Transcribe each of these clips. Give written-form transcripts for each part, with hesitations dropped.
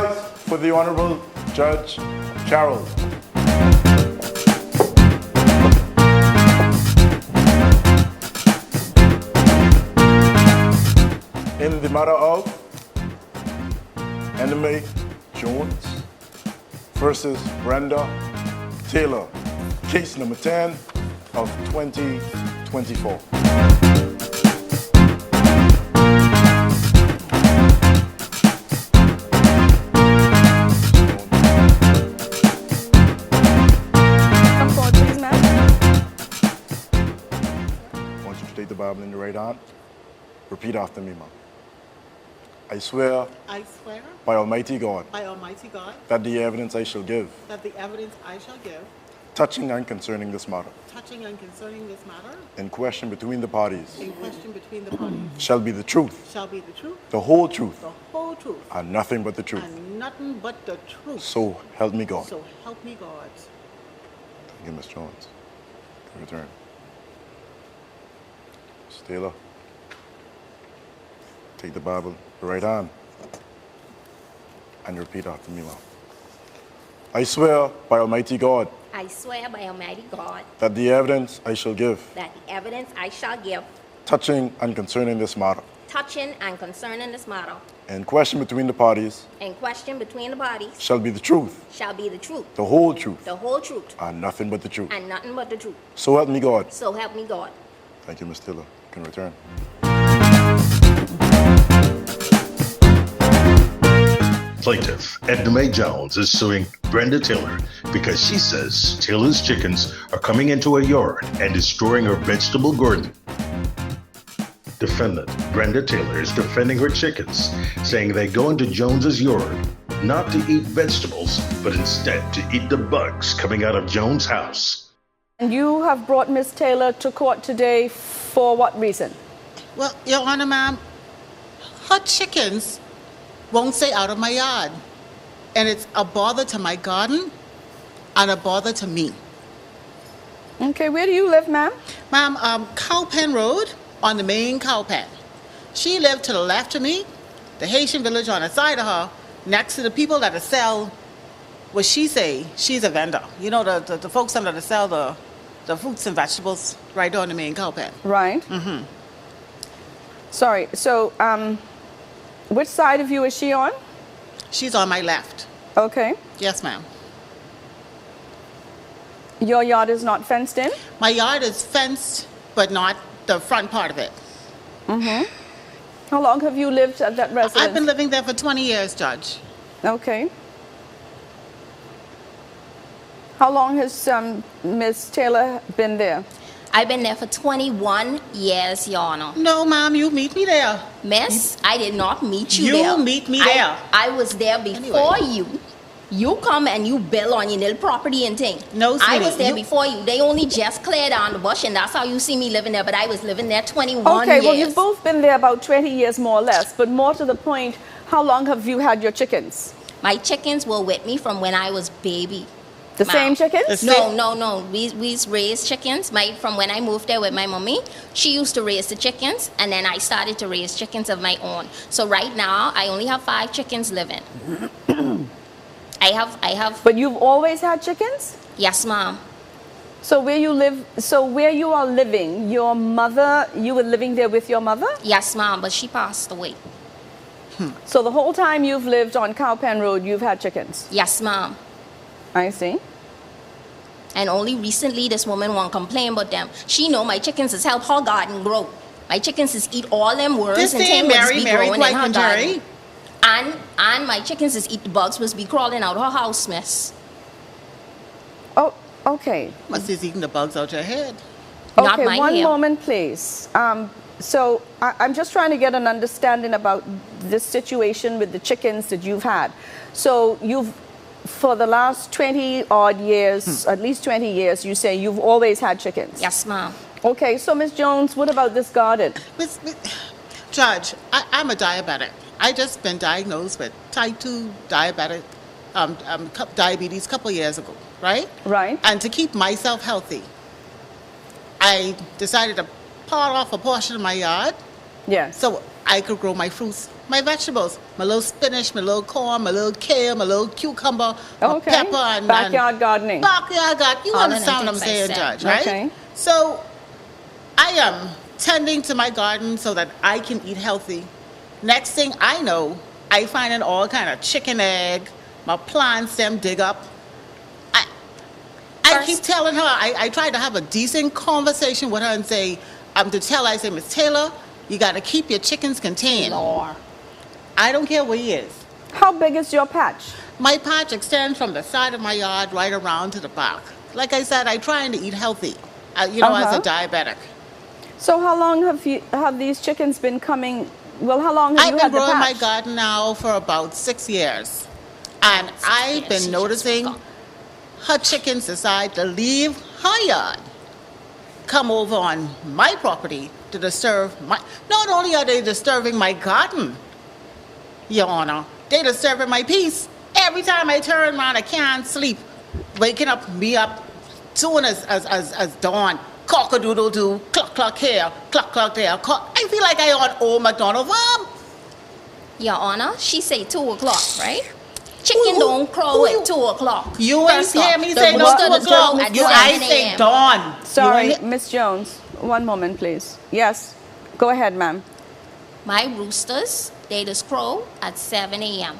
rise for the Honorable Judge Carroll. In the matter of Enemy Jones versus Brenda Taylor, case number 10 of 2024. Take the Bible in your right hand. Repeat after me, ma'am. I swear by Almighty God that the evidence I shall give touching and concerning this matter in question between the parties shall be the truth, the whole truth, and nothing but the truth. So help me God. Thank you, Ms. Jones. Return. Taylor, take the Bible, the right hand, and repeat after me, ma'am. I swear by Almighty God. I swear by Almighty God. That the evidence I shall give. That the evidence I shall give. Touching and concerning this matter. Touching and concerning this matter. In question between the parties. In question between the parties. Shall be the truth. Shall be the truth. The whole truth. The whole truth. And nothing but the truth. And nothing but the truth. So help me God. So help me God. Thank you, Ms. Taylor. You can return. Plaintiff Edna Mae Jones is suing Brenda Taylor because she says Taylor's chickens are coming into her yard and destroying her vegetable garden. Defendant Brenda Taylor is defending her chickens, saying they go into Jones's yard not to eat vegetables, but instead to eat the bugs coming out of Jones' house. And you have brought Ms. Taylor to court today for what reason? Well, Your Honor, ma'am, her chickens won't stay out of my yard. And it's a bother to my garden and a bother to me. Okay, where do you live, ma'am? Ma'am, Cowpen Road on the main Cowpen. She lived to the left of me, the Haitian village on the side of her, next to the people that sell what she say she's a vendor. You know, the folks that sell the fruits and vegetables right on the main Cowpen. Right. Mm-hmm. Sorry, so which side of you is she on? She's on my left. Okay. Yes, ma'am. Your yard is not fenced in? My yard is fenced, but not the front part of it. Mm-hmm. How long have you lived at that residence? I've been living there for 20 years, Judge. Okay. How long has Ms. Taylor been there? I've been there for 21 years, Your Honor. No, ma'am, you meet me there. Miss, I did not meet you there. You meet me there. I was there before you. You come and you bill on your little property and thing. No, sweetie. I was there before you. They only just cleared down the bush, and that's how you see me living there, but I was living there 21 years. Okay, well, you've both been there about 20 years, more or less. But more to the point, how long have you had your chickens? My chickens were with me from when I was baby. The same chickens? No. We raised chickens. From when I moved there with my mommy, she used to raise the chickens, and then I started to raise chickens of my own. So right now, I only have 5 chickens living. I have. But you've always had chickens? Yes, ma'am. So where you are living, your mother, you were living there with your mother? Yes, ma'am, but she passed away. So the whole time you've lived on Cowpen Road, you've had chickens? Yes, ma'am. I see. And only recently this woman won't complain about them. She know my chickens is help her garden grow. My chickens is eat all them worms and things be growing in her garden. And my chickens is eat the bugs was be crawling out her house, miss. Oh, okay. Must be eating the bugs out your head. Not Okay, my one hair. moment, please. So I'm just trying to get an understanding about this situation with the chickens that you've had. So for the last 20 odd years, at least 20 years, you say you've always had chickens? Yes, ma'am. Okay, so Ms. Jones, what about this garden? Judge, I'm a diabetic. I just been diagnosed with type 2 diabetic diabetes a couple of years ago, right? Right. And to keep myself healthy, I decided to part off a portion of my yard. Yes. So I could grow my fruits, my vegetables, my little spinach, my little corn, my little kale, my little cucumber, my pepper, and backyard gardening. Backyard gardening. You understand what I'm saying, Judge, right? Okay. So I am tending to my garden so that I can eat healthy. Next thing I know, I finding all kind of chicken egg, my plants them dig up. I keep telling her, I tried to have a decent conversation with her and say, to tell her, I say, Miss Taylor, you got to keep your chickens contained. Lord. I don't care where he is. How big is your patch? My patch extends from the side of my yard right around to the back. Like I said, I'm trying to eat healthy, as a diabetic. So how long have these chickens been coming? Well, how long have you had the patch? I've been growing my garden now for about 6 years. And I've been noticing her chickens decide to leave her yard, come over on my property to disturb not only are they disturbing my garden, Your Honor, they disturbing my peace. Every time I turn around, I can't sleep, waking me up soon as dawn. Cock-a-doodle-doo, cluck-cluck here, cluck-cluck there. I feel like I on old MacDonald farm. Your Honor, she say 2 o'clock, right? Chicken don't crow at 2 o'clock. You ain't hear me say no 2 o'clock. I say dawn. Sorry, Miss Jones. One moment, please. Yes. Go ahead, ma'am. My roosters, they just crow at 7 a.m.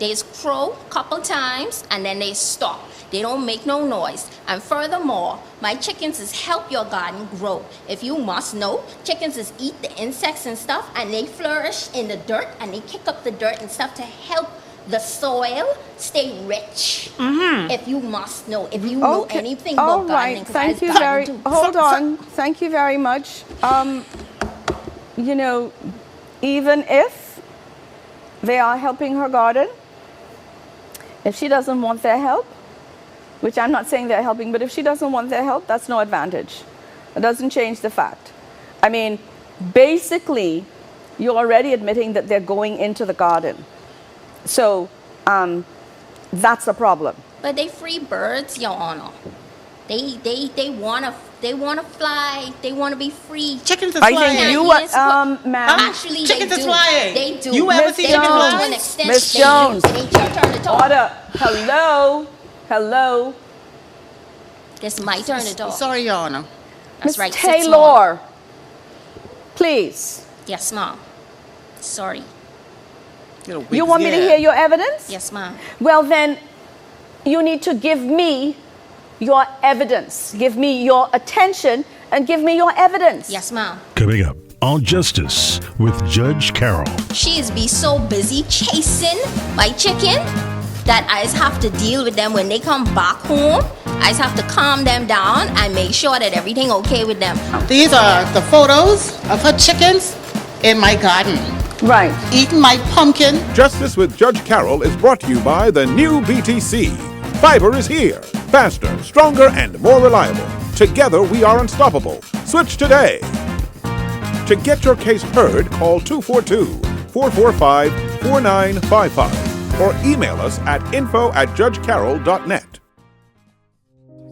They just crow a couple times and then they stop. They don't make no noise. And furthermore, my chickens is help your garden grow. If you must know, chickens is eat the insects and stuff and they flourish in the dirt and they kick up the dirt and stuff to help the soil stay rich. If you must know, if you know anything about gardening. Thank you very. Hold on. Thank you very much. Even if they are helping her garden, if she doesn't want their help, which I'm not saying they're helping, but if she doesn't want their help, that's no advantage. It doesn't change the fact. I mean, basically, you're already admitting that they're going into the garden. So that's a problem. But they free birds, Your Honor. They wanna fly. They wanna be free. Chickens are flying. I think you, ma'am. Actually, chickens they do. are flying. They do. You ever see chickens fly? Miss Jones. It's your turn to talk. Order. Hello. It's my turn to talk. Sorry, Your Honor. That's Miss right. Taylor, please. Yes, ma'am. Sorry. You want me to hear your evidence? Yes, ma'am. Well, then, you need to give me your evidence. Give me your attention and give me your evidence. Yes, ma'am. Coming up on Justice with Judge Carol. She's be so busy chasing my chicken that I just have to deal with them when they come back home. I just have to calm them down and make sure that everything okay with them. These are the photos of her chickens in my garden. Right. Eating my pumpkin. Justice with Judge Carol is brought to you by the new BTC. Fiber is here. Faster, stronger, and more reliable. Together we are unstoppable. Switch today. To get your case heard, call 242-445-4955 or email us at info@judgecarol.net.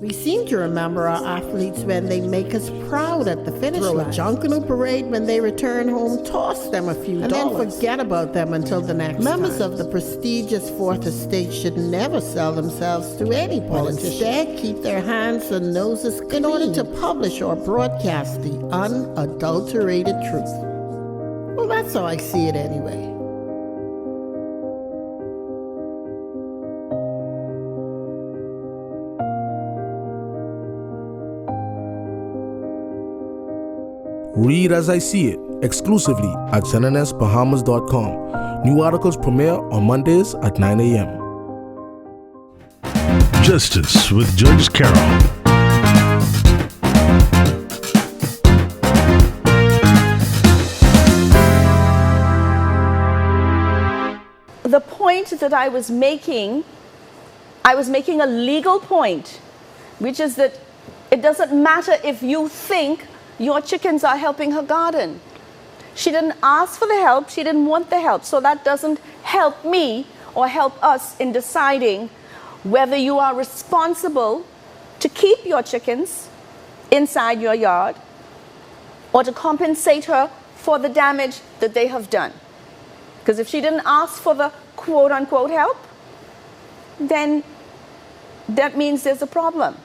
We seem to remember our athletes when they make us proud at the finish line. Throw a junkanoo parade when they return home, toss them a few dollars. And then forget about them until the next Members of the prestigious Fourth Estate should never sell themselves to any politician. Instead, keep their hands and noses clean in order to publish or broadcast the unadulterated truth. Well, that's how I see it anyway. Read As I See It, exclusively at tenantsbahamas.com. New articles premiere on Mondays at 9 a.m. Justice with Judge Carol. The point that I was making a legal point, which is that it doesn't matter if you think your chickens are helping her garden. She didn't ask for the help. She didn't want the help. So that doesn't help me or help us in deciding whether you are responsible to keep your chickens inside your yard or to compensate her for the damage that they have done. Because if she didn't ask for the quote-unquote help, then that means there's a problem.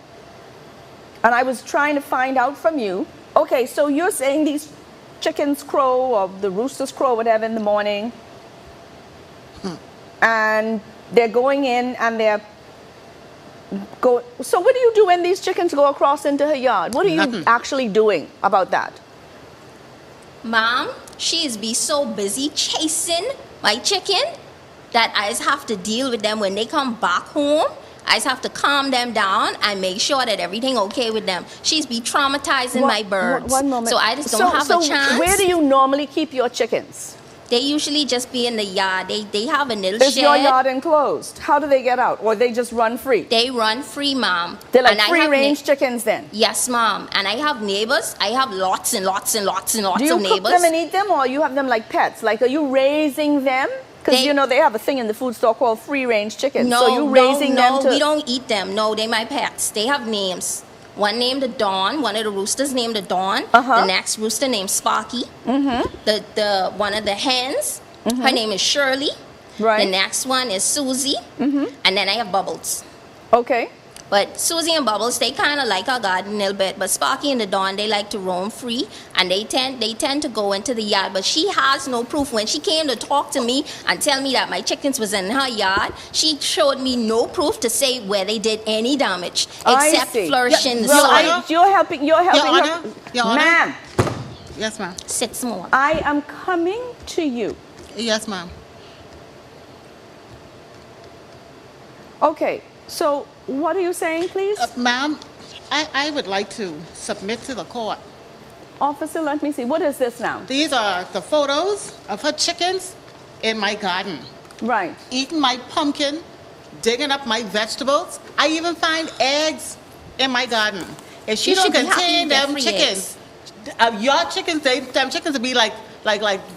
And I was trying to find out from you, okay, so you're saying these chickens crow or the roosters crow, whatever, in the morning, and they're going in and they're so what do you do when these chickens go across into her yard? What are you actually doing about that? Mom, she is be so busy chasing my chicken that I just have to deal with them when they come back home. I just have to calm them down and make sure that everything okay with them. She's be traumatizing my birds. One moment. So I just don't have a chance. Where do you normally keep your chickens? They usually just be in the yard. They have a little Is shed. your yard enclosed? How do they get out? Or they just run free? They run free, Mom. They're like free-range chickens then? Yes, Mom. And I have neighbors. I have lots and lots and lots and lots of neighbors. Do you cook them and eat them, or you have them like pets? Like, are you raising them? Because, you know, they have a thing in the food store called free-range chickens. No, so you raising them to... we don't eat them. No, they're my pets. They have names. One named the Dawn. One of the roosters named the Dawn. The next rooster named Sparky. The one of the hens, her name is Shirley. Right. The next one is Susie. And then I have Bubbles. Okay. But Susie and Bubbles, they kind of like our garden a little bit. But Sparky and the Dawn, they like to roam free. And they tend to go into the yard. But she has no proof. When she came to talk to me and tell me that my chickens was in her yard, she showed me no proof to say where they did any damage. Except flourishing the soil. You're helping Your her. Honor. Your Honor. Ma'am. Yes, ma'am. 6 more. I am coming to you. Yes, ma'am. Okay. So what are you saying, please? Ma'am, I would like to submit to the court. Officer, let me see. What is this now? These are the photos of her chickens in my garden. Right. Eating my pumpkin, digging up my vegetables. I even find eggs in my garden. If she don't contain them chickens, your chickens, them chickens will be like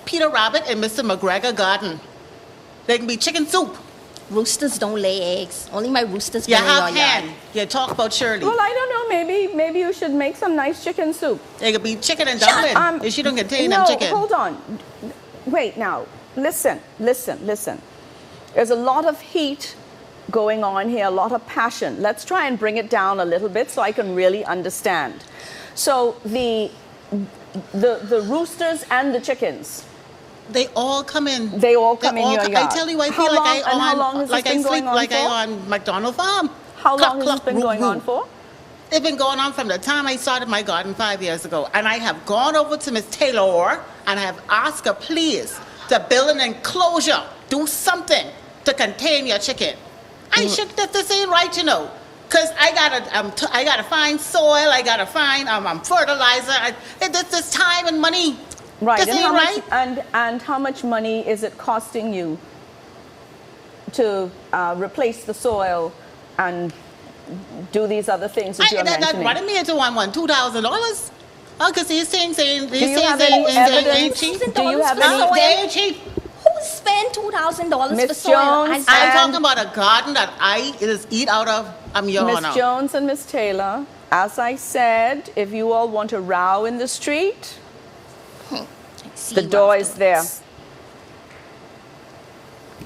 Peter Rabbit and Mr. McGregor garden. They can be chicken soup. Roosters don't lay eggs. Only my roosters go in your yard. You talk about Shirley. Well, I don't know. Maybe you should make some nice chicken soup. They could be chicken and dumpling if she don't contain them chicken. No, hold on. Wait now. Listen. There's a lot of heat going on here, a lot of passion. Let's try and bring it down a little bit so I can really understand. So the roosters and the chickens, they all come in. They all come in your yard. I tell you, I feel how long has this been going on for? I on McDonald Farm. How long has this been going on for? It's been going on from the time I started my garden 5 years ago. And I have gone over to Miss Taylor and I have asked her, please, to build an enclosure. Do something to contain your chicken. This ain't right, you know. Because I gotta find soil, I gotta find fertilizer. This time and money. Right. This ain't right. And how much money is it costing you to replace the soil and do these other things that you're mentioning? That running me into $2,000. Oh, because these things ain't cheap. Do you have any evidence? Who spent $2,000 for soil? Jones, I'm talking about a garden that I eat out of. Your Honor. Miss Jones and Miss Taylor, as I said, if you all want to row in the street, the door is there.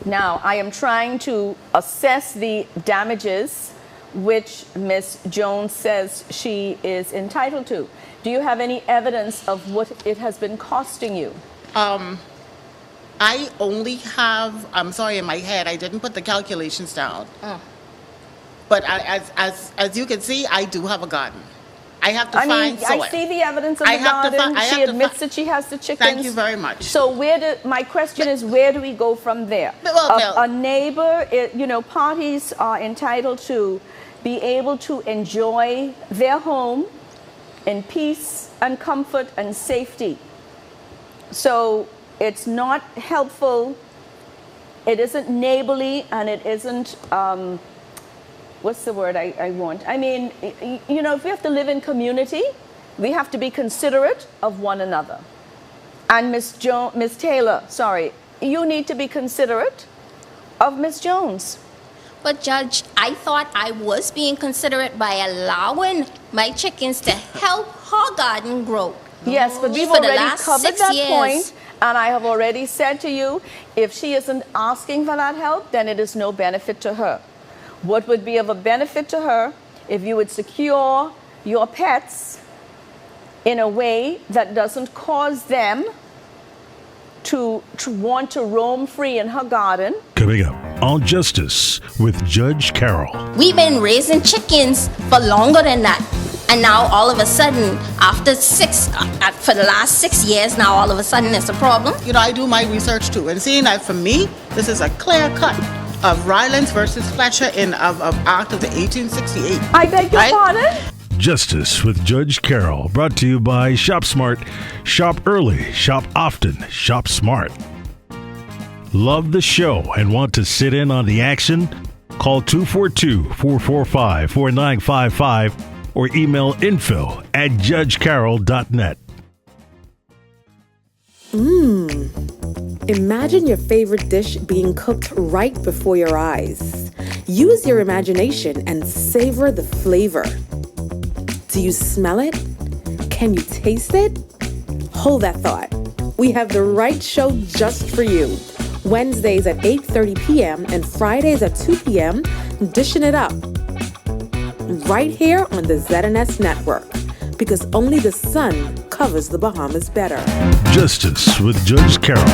Now, I am trying to assess the damages which Miss Jones says she is entitled to. Do you have any evidence of what it has been costing you? I only have, I'm sorry, in my head, I didn't put the calculations down. But as you can see, I do have a garden. I have to find soil. I see the evidence of the garden. She admits that she has the chickens. Thank you very much. So my question is, where do we go from there? A neighbor, parties are entitled to be able to enjoy their home in peace and comfort and safety. So it's not helpful, it isn't neighborly, and it isn't, what's the word I want? I mean, if we have to live in community, we have to be considerate of one another. And Miss Taylor, you need to be considerate of Miss Jones. But Judge, I thought I was being considerate by allowing my chickens to help her garden grow. Yes, but we've For the already last covered 6 that years. point, and I have already said to you, if she isn't asking for that help, then it is no benefit to her. What would be of a benefit to her if you would secure your pets in a way that doesn't cause them to want to roam free in her garden? Coming up on Justice with Judge Carol. We've been raising chickens for longer than that. And now all of a sudden, after for the last 6 years, now all of a sudden it's a problem. You know, I do my research too, and seeing that for me, this is a clear cut of Rylance versus Fletcher of Act of the 1868. I beg your pardon? Justice with Judge Carol, brought to you by Shop Smart. Shop early, shop often, shop smart. Love the show and want to sit in on the action? Call 242-445-4955 or email info@judgecarol.net. Imagine your favorite dish being cooked right before your eyes. Use your imagination and savor the flavor. Do you smell it? Can you taste it? Hold that thought. We have the right show just for you. Wednesdays at 8:30 p.m. and Fridays at 2 p.m. Dishing it up. Right here on the ZNS Network. Because only the sun covers the Bahamas better. Justice with Judge Carol.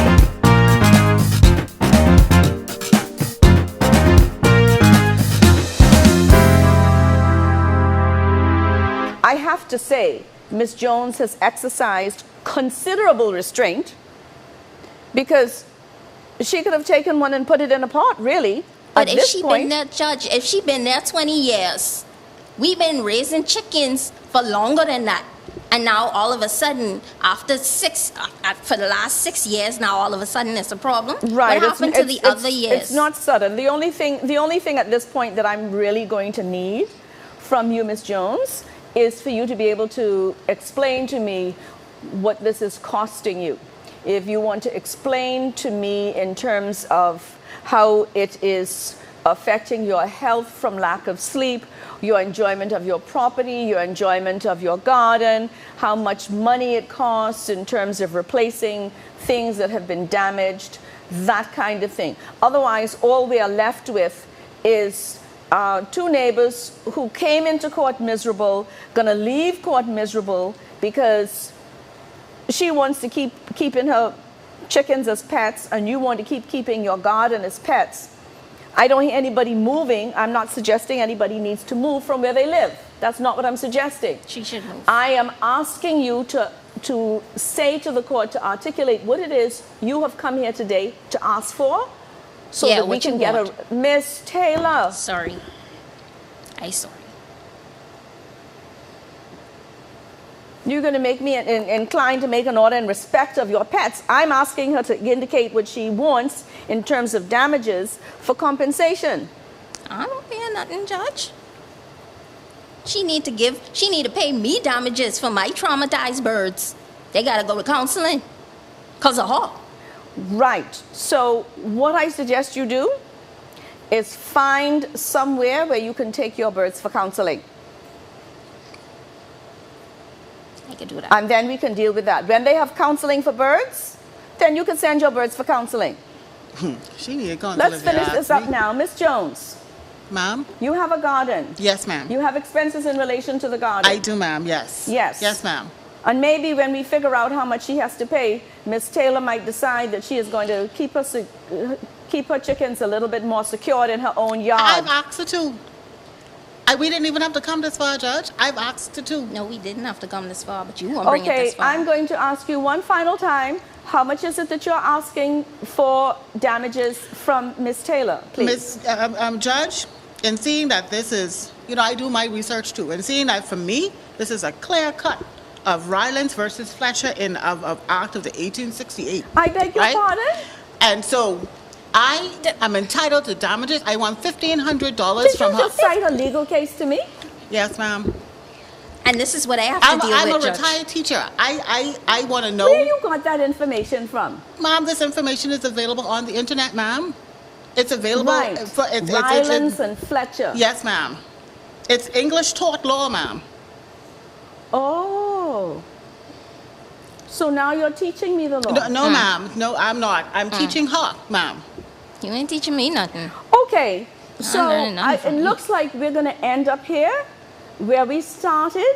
I have to say, Ms. Jones has exercised considerable restraint because she could have taken one and put it in a pot, really. But at if this she point, been there, Judge, if she been there 20 years, we've been raising chickens for longer than that. And now all of a sudden, for the last 6 years, now all of a sudden it's a problem. right? What happened to the other years? It's not sudden. The only thing at this point that I'm really going to need from you, Ms. Jones, is for you to be able to explain to me what this is costing you. If you want to explain to me in terms of how it is affecting your health from lack of sleep, your enjoyment of your property, your enjoyment of your garden, how much money it costs in terms of replacing things that have been damaged, that kind of thing. Otherwise, all we are left with is two neighbors who came into court miserable, gonna leave court miserable because she wants to keep keeping her chickens as pets and you want to keep keeping your garden as pets. I don't hear anybody moving. I'm not suggesting anybody needs to move from where they live. That's not what I'm suggesting. She should move. I am asking you to say to the court, to articulate what it is you have come here today to ask for, so that we can get a Miss Taylor. Sorry. Sorry. You're going to make me inclined to make an order in respect of your pets. I'm asking her to indicate what she wants in terms of damages for compensation. I don't pay nothing, Judge. She need to pay me damages for my traumatized birds. They got to go to counseling because of her. Right. So what I suggest you do is find somewhere where you can take your birds for counseling. I could do that. And then we can deal with that. When they have counseling for birds, then you can send your birds for counseling. She need to go. Let's finish this up now. Miss Jones. Ma'am? You have a garden. Yes, ma'am. You have expenses in relation to the garden. I do, ma'am, yes. Yes. Yes, ma'am. And maybe when we figure out how much she has to pay, Miss Taylor might decide that she is going to keep her chickens a little bit more secured in her own yard. I've asked her to. We didn't even have to come this far, Judge. I've asked her to. No, we didn't have to come this far, but you won't bring it this far. Okay, I'm going to ask you one final time. How much is it that you're asking for damages from Miss Taylor, please? Judge, in seeing that this is, I do my research too, and seeing that for me, this is a clear cut of Rylance versus Fletcher of Act of the 1868. I beg your pardon? And so I am entitled to damages. I want $1,500 from her. Did you just cite a legal case to me? Yes, ma'am. And this is what I have to deal with, I'm a Judge. retired teacher. I want to know. Where you got that information from? Ma'am, this information is available on the internet, ma'am. It's available. Right. Rylance and Fletcher. Yes, ma'am. It's English tort law, ma'am. Oh. So now you're teaching me the law. No, ma'am. No, I'm not. I'm teaching her, ma'am. You ain't teaching me nothing. Okay, so it looks like we're going to end up here where we started,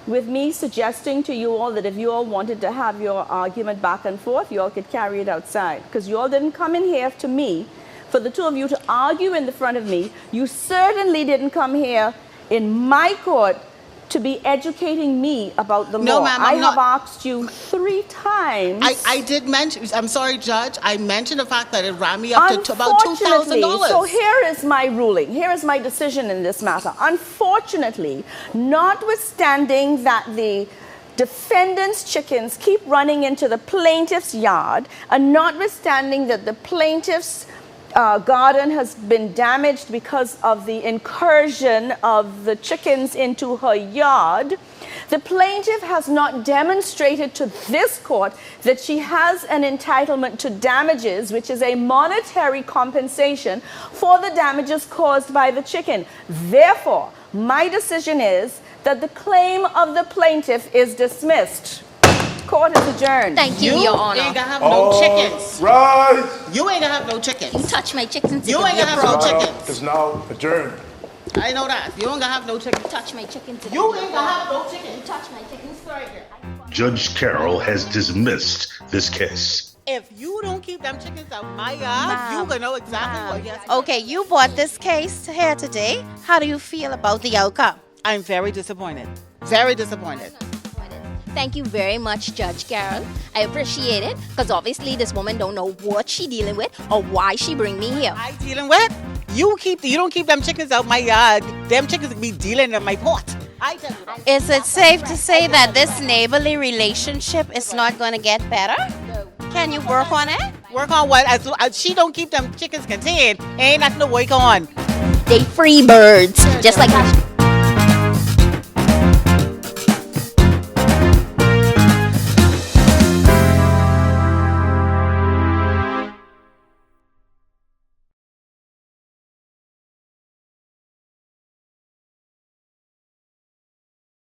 with me suggesting to you all that if you all wanted to have your argument back and forth, you all could carry it outside. Because you all didn't come in here to me for the two of you to argue in the front of me. You certainly didn't come here in my court to be educating me about the law. No, ma'am, I have asked you 3 times. I did mention, I'm sorry, Judge, I mentioned the fact that it ran me up to about $2,000. So here is my ruling. Here is my decision in this matter. Unfortunately, notwithstanding that the defendant's chickens keep running into the plaintiff's yard, and notwithstanding that the plaintiff's garden has been damaged because of the incursion of the chickens into her yard, the plaintiff has not demonstrated to this court that she has an entitlement to damages, which is a monetary compensation for the damages caused by the chicken. Therefore, my decision is that the claim of the plaintiff is dismissed. Court is adjourned. Thank you, Your Honor. You ain't gonna have no chickens. Right. You ain't gonna have no chickens. You touch my chickens. You ain't gonna have no chickens. Is now adjourned. I know that. You ain't gonna have no chickens. Touch my chickens. You ain't gonna have no chickens. You touch my chickens. Judge Carroll has dismissed this case. If you don't keep them chickens out my yard, you gonna know exactly what yes. Okay, you brought this case here today. How do you feel about the outcome? I'm very disappointed. Very disappointed. Thank you very much, Judge Carroll. I appreciate it, because obviously this woman don't know what she dealing with or why she bring me here. I dealing with? You don't keep them chickens out my yard. Them chickens be dealing in my pot. I tell you that. Is it safe to say that this neighborly relationship is not going to get better? Can you work on it? Work on what? As she don't keep them chickens contained, ain't nothing to work on. They free birds, just like